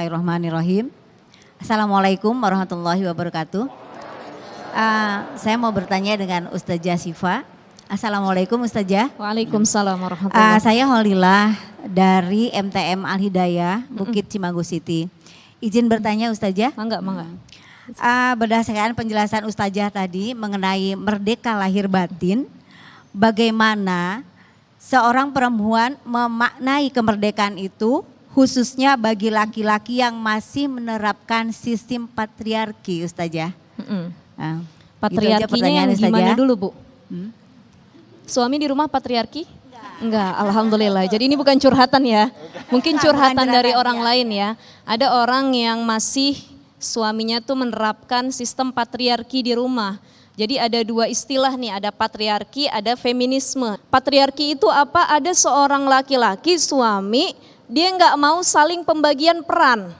Bismillahirrahmanirrahim. Assalamualaikum warahmatullahi wabarakatuh. Saya mau bertanya dengan Ustazah Syifa. Assalamualaikum Ustazah. Waalaikumsalam warahmatullahi wabarakatuh. Saya Holila dari MTM Al Hidayah, Bukit Cimanggu City. Izin bertanya Ustazah. Mangga. Berdasarkan penjelasan Ustazah tadi mengenai merdeka lahir batin, bagaimana seorang perempuan memaknai kemerdekaan itu khususnya bagi laki-laki yang masih menerapkan sistem patriarki, Ustazah. Patriarkinya yang gimana dulu, Bu? Suami di rumah patriarki? Enggak, alhamdulillah. Jadi ini bukan curhatan ya. Mungkin curhatan dari orang lain ya. Ada orang yang masih suaminya tuh menerapkan sistem patriarki di rumah. Jadi ada dua istilah nih, ada patriarki, ada feminisme. Patriarki itu apa? Ada seorang laki-laki suami, dia nggak mau saling pembagian peran.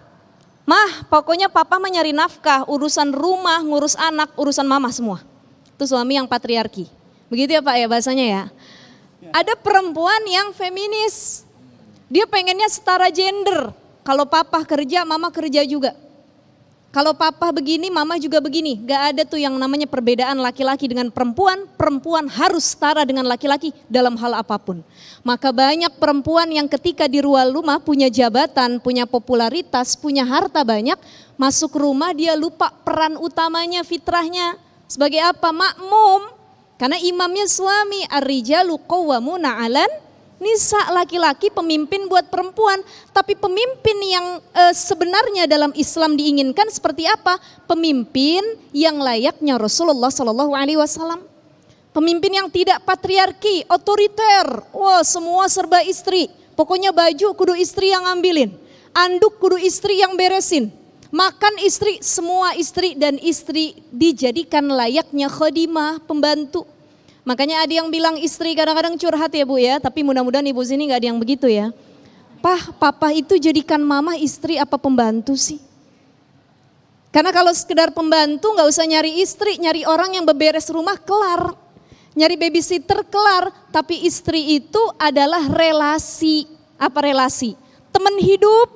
Mah, pokoknya papa mah nyari nafkah, urusan rumah, ngurus anak, urusan mama semua. Itu suami yang patriarki. Begitu ya Pak ya bahasanya ya. Ada perempuan yang feminis. Dia pengennya setara gender. Kalau papa kerja, mama kerja juga. Kalau papa begini, mama juga begini. Gak ada tuh yang namanya perbedaan laki-laki dengan perempuan. Perempuan harus setara dengan laki-laki dalam hal apapun. Maka banyak perempuan yang ketika di luar rumah punya jabatan, punya popularitas, punya harta banyak. Masuk rumah dia lupa peran utamanya, fitrahnya. Sebagai apa? Makmum. Karena imamnya suami. Ar-rijalu qawwamuna 'alan nisa, laki-laki pemimpin buat perempuan, tapi pemimpin yang sebenarnya dalam Islam diinginkan seperti apa? Pemimpin yang layaknya Rasulullah SAW. Pemimpin yang tidak patriarki, otoriter, wah semua serba istri. Pokoknya baju kudu istri yang ambilin, anduk kudu istri yang beresin, makan istri, semua istri, dan istri dijadikan layaknya khadimah, pembantu. Makanya ada yang bilang istri kadang-kadang curhat ya Bu ya, tapi mudah-mudahan ibu sini gak ada yang begitu ya. Papa itu jadikan mama istri apa pembantu sih? Karena kalau sekedar pembantu gak usah nyari istri, nyari orang yang beberes rumah kelar. Nyari babysitter kelar, tapi istri itu adalah relasi. Apa relasi? Teman hidup,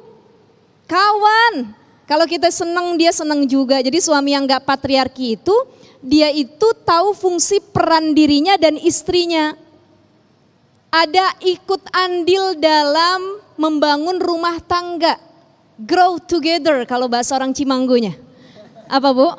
kawan. Kalau kita senang dia senang juga, jadi suami yang gak patriarki itu, dia itu tahu fungsi peran dirinya dan istrinya. Ada ikut andil dalam membangun rumah tangga. Grow together kalau bahasa orang Cimanggunya. Apa Bu?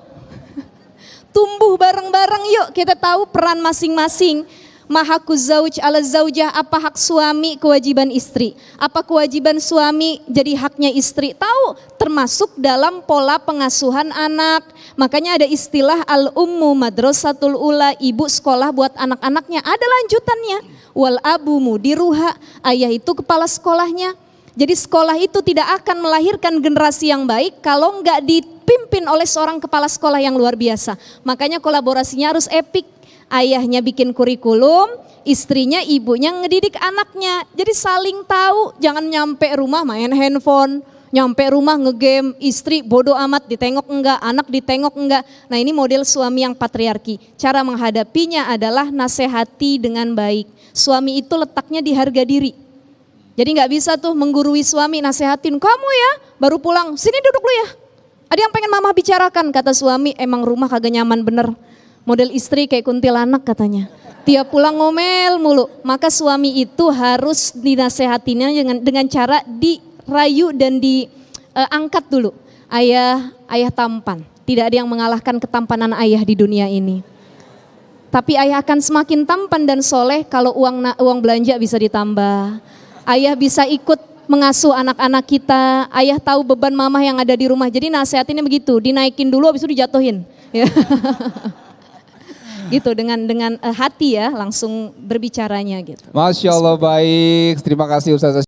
Tumbuh bareng-bareng yuk, kita tahu peran masing-masing. Mahakuz zauj ala zaujah, apa hak suami, kewajiban istri. Apa kewajiban suami jadi haknya istri. Tahu, termasuk dalam pola pengasuhan anak. Makanya ada istilah al-ummu madrasatul ula, ibu sekolah buat anak-anaknya. Ada lanjutannya. Wal abu mudiruha, ayah itu kepala sekolahnya. Jadi sekolah itu tidak akan melahirkan generasi yang baik kalau nggak dipimpin oleh seorang kepala sekolah yang luar biasa. Makanya kolaborasinya harus epik. Ayahnya bikin kurikulum, istrinya, ibunya ngedidik anaknya. Jadi saling tahu, jangan nyampe rumah main handphone, nyampe rumah ngegame, istri bodoh amat ditengok enggak, anak ditengok enggak. Nah ini model suami yang patriarki. Cara menghadapinya adalah nasihati dengan baik. Suami itu letaknya di harga diri. Jadi nggak bisa tuh menggurui suami, nasihatin kamu ya, baru pulang, sini duduk lu ya. Ada yang pengen mama bicarakan, kata suami, emang rumah kagak nyaman bener. Model istri kayak kuntilanak katanya. Tiap pulang ngomel mulu. Maka suami itu harus dinasehatinya dengan cara dirayu dan diangkat dulu. Ayah tampan. Tidak ada yang mengalahkan ketampanan ayah di dunia ini. Tapi ayah akan semakin tampan dan soleh kalau uang belanja bisa ditambah. Ayah bisa ikut mengasuh anak-anak kita. Ayah tahu beban mama yang ada di rumah. Jadi nasehatinnya begitu. Dinaikin dulu habis itu dijatuhin. Ya. Gitu dengan hati ya langsung berbicaranya gitu. Masya Allah baik, terima kasih Ustazah.